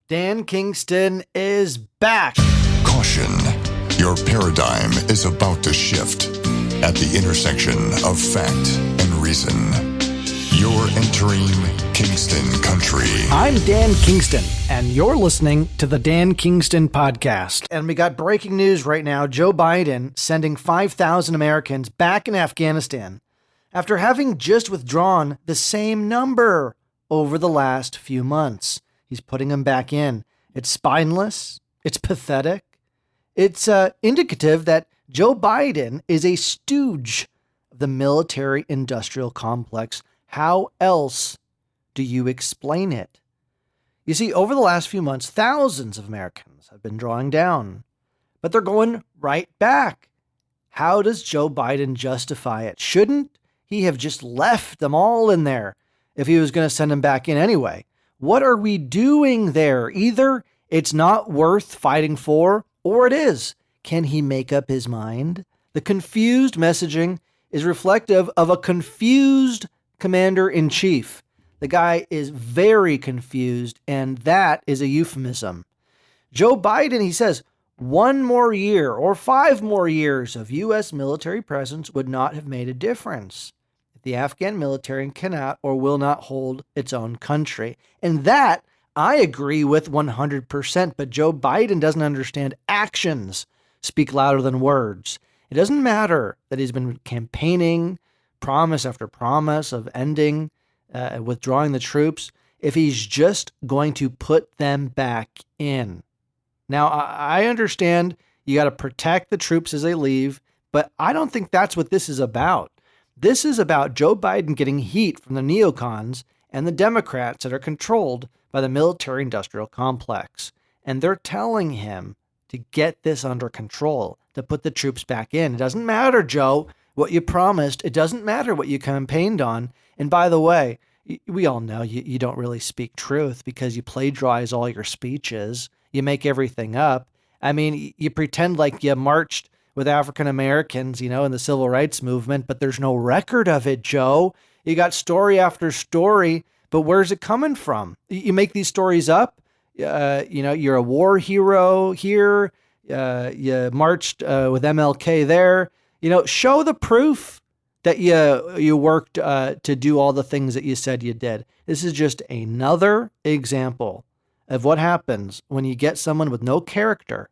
Dan Kingston is back. Caution. Your paradigm is about to shift at the intersection of fact and reason. You're entering Kingston Country. I'm Dan Kingston, and you're listening to the Dan Kingston Podcast. And we got breaking news right now. Joe Biden sending 5,000 Americans back in Afghanistan after having just withdrawn the same number over the last few months. He's putting them back in. It's spineless. It's pathetic. It's indicative that Joe Biden is a stooge of the military-industrial complex. How else do you explain it? You see, over the last few months, thousands of Americans have been drawing down, but they're going right back. How does Joe Biden justify it? Shouldn't he have just left them all in there if he was going to send them back in anyway? What are we doing there? Either it's not worth fighting for, or it is. Can he make up his mind? The confused messaging is reflective of a confused commander-in-chief. The guy is very confused, and that is a euphemism. Joe Biden, he says, 1 more year or 5 more years of U.S. military presence would not have made a difference. The Afghan military cannot or will not hold its own country. And that I agree with 100%, but Joe Biden doesn't understand actions speak louder than words. It doesn't matter that he's been campaigning promise after promise of ending, withdrawing the troops, if he's just going to put them back in. Now, I understand you got to protect the troops as they leave, but I don't think that's what this is about. This is about Joe Biden getting heat from the neocons and the Democrats that are controlled by the military-industrial complex. And they're telling him to get this under control, to put the troops back in. It doesn't matter, Joe, what you promised. It doesn't matter what you campaigned on. And by the way, we all know you don't really speak truth because you plagiarize all your speeches. You make everything up. I mean, you pretend like you marched with African Americans, in the civil rights movement, but there's no record of it, Joe. You got story after story, but where's it coming from? You make these stories up. You're a war hero here. You marched with MLK there. Show the proof that you worked to do all the things that you said you did. This is just another example of what happens when you get someone with no character,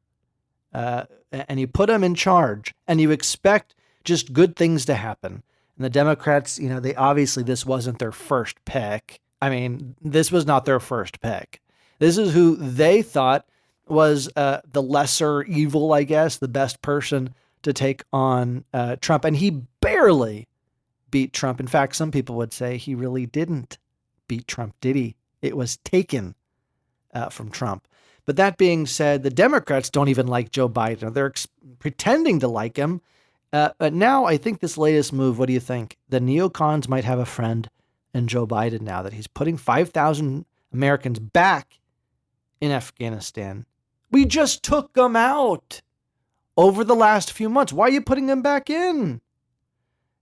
and you put them in charge, and you expect just good things to happen. And the Democrats, they obviously, this wasn't their first pick. I mean, this was not their first pick. This is who they thought was the lesser evil, I guess, the best person to take on Trump. And he barely beat Trump. In fact, some people would say he really didn't beat Trump, did he? It was taken from Trump. But that being said, the Democrats don't even like Joe Biden. They're pretending to like him. But now I think this latest move, what do you think? The neocons might have a friend in Joe Biden now that he's putting 5,000 Americans back in Afghanistan. We just took them out over the last few months. Why are you putting them back in?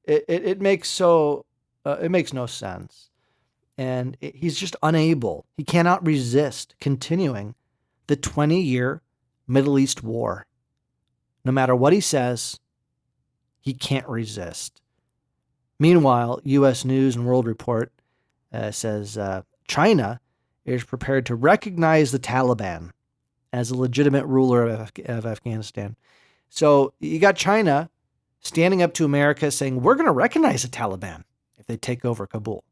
It makes no sense. And he's just unable. He cannot resist continuing the 20-year Middle East war. No matter what he says, he can't resist. Meanwhile, U.S. News and World Report says China is prepared to recognize the Taliban as a legitimate ruler of Afghanistan. So you got China standing up to America saying, we're going to recognize the Taliban if they take over Kabul.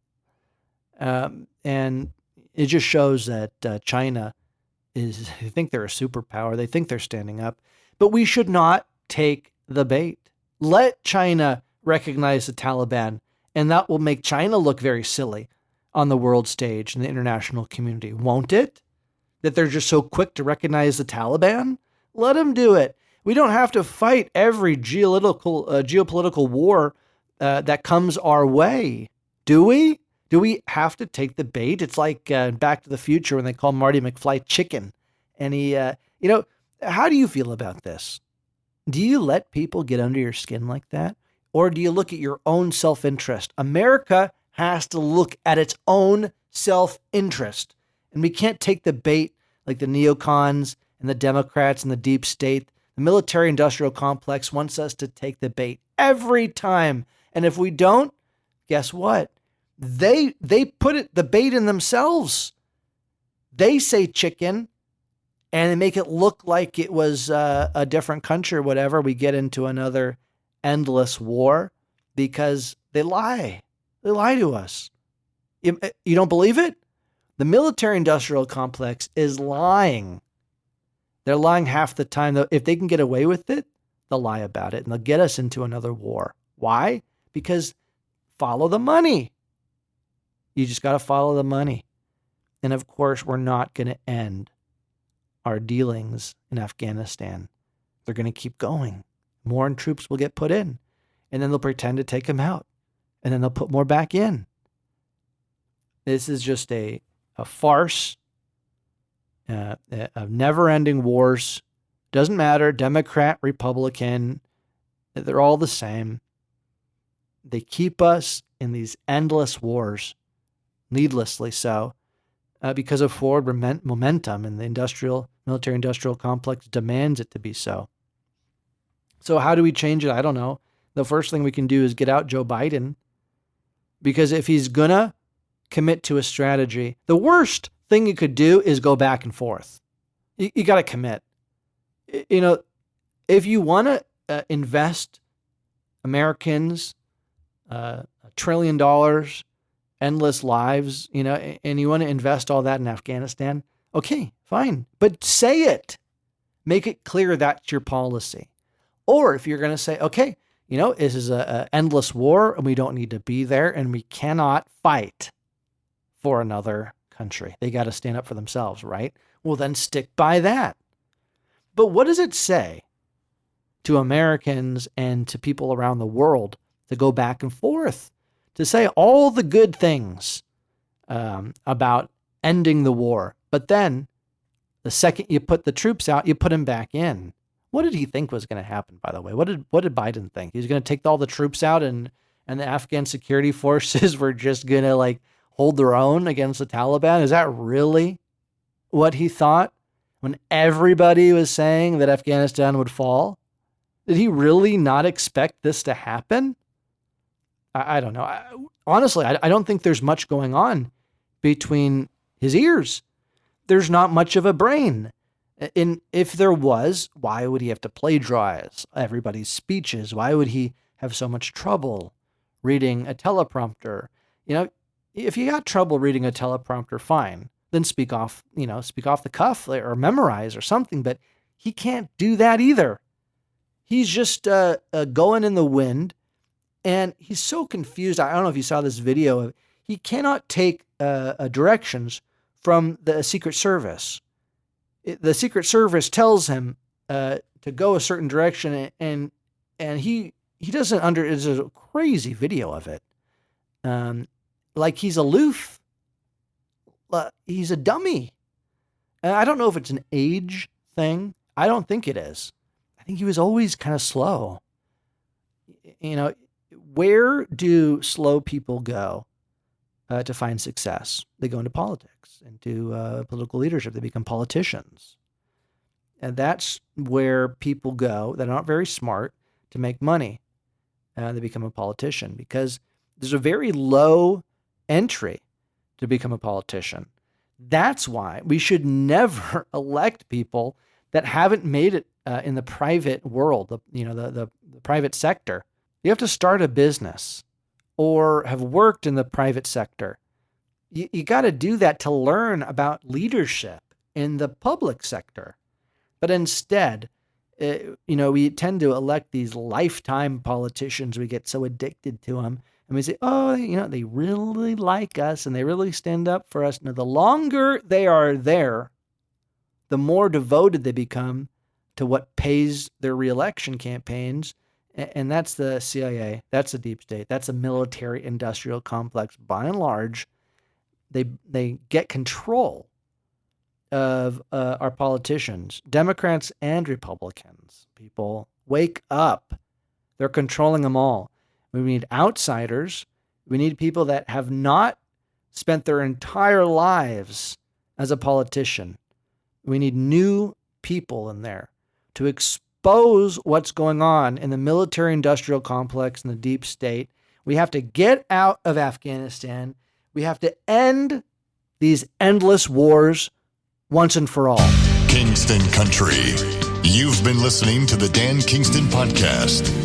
And it just shows that China they think they're a superpower. They think they're standing up. But we should not take the bait. Let China recognize the Taliban, and that will make China look very silly on the world stage in the international community, won't it? That they're just so quick to recognize the Taliban? Let them do it. We don't have to fight every geopolitical war that comes our way, do we? Do we have to take the bait? It's like Back to the Future when they call Marty McFly chicken. And he, how do you feel about this? Do you let people get under your skin like that? Or do you look at your own self-interest? America has to look at its own self-interest. And we can't take the bait like the neocons and the Democrats and the deep state. The military-industrial complex wants us to take the bait every time. And if we don't, guess what? They put the bait in themselves. They say chicken, and they make it look like it was a different country or whatever. We get into another endless war because they lie. They lie to us. You don't believe it? The military-industrial complex is lying. They're lying half the time. If they can get away with it, they'll lie about it, and they'll get us into another war. Why? Because follow the money. You just got to follow the money. And of course, we're not going to end our dealings in Afghanistan. They're going to keep going. More troops will get put in, and then they'll pretend to take them out, and then they'll put more back in. This is just a farce of never-ending wars. Doesn't matter, Democrat, Republican, they're all the same. They keep us in these endless wars, needlessly so, because of forward momentum, and the military-industrial complex demands it to be so. So how do we change it? I don't know. The first thing we can do is get out Joe Biden, because if he's gonna commit to a strategy, the worst thing you could do is go back and forth. You got to commit. If you want to invest Americans $1 trillion, endless lives, and you want to invest all that in Afghanistan, okay, fine. But say it. Make it clear that's your policy. Or if you're going to say, okay, this is an endless war and we don't need to be there and we cannot fight for another country. They got to stand up for themselves, right? Well, then stick by that. But what does it say to Americans and to people around the world to go back and forth, to say all the good things about ending the war, but then the second you put the troops out, you put them back in? What did he think was going to happen, by the way? What did Biden think? He was going to take all the troops out and the Afghan security forces were just going to hold their own against the Taliban? Is that really what he thought when everybody was saying that Afghanistan would fall? Did he really not expect this to happen? I don't know. Honestly, I don't think there's much going on between his ears. There's not much of a brain. And if there was, why would he have to plagiarize everybody's speeches? Why would he have so much trouble reading a teleprompter? If you got trouble reading a teleprompter, fine. Then speak off the cuff or memorize or something. But he can't do that either. He's just going in the wind, and he's so confused. I don't know if you saw this video. He cannot take directions from the Secret Service. The Secret Service tells him to go a certain direction, and he doesn't There's a crazy video of it. Like he's aloof. He's a dummy. And I don't know if it's an age thing. I don't think it is. I think he was always kind of slow. Where do slow people go to find success? They go into politics, into political leadership. They become politicians. And that's where people go that aren't very smart to make money. They become a politician because there's a very low entry to become a politician. That's why we should never elect people that haven't made it in the private world, the private sector. You have to start a business or have worked in the private sector. You got to do that to learn about leadership in the public sector. But instead, we tend to elect these lifetime politicians. We get so addicted to them. And we say, they really like us and they really stand up for us. Now, the longer they are there, the more devoted they become to what pays their reelection campaigns. And that's the CIA. That's the deep state. That's a military-industrial complex. By and large, they get control of our politicians, Democrats and Republicans. People, wake up. They're controlling them all. We need outsiders. We need people that have not spent their entire lives as a politician. We need new people in there to expose what's going on in the military-industrial complex and the deep state. We have to get out of Afghanistan. We have to end these endless wars once and for all. Kingston Country. You've been listening to the Dan Kingston Podcast.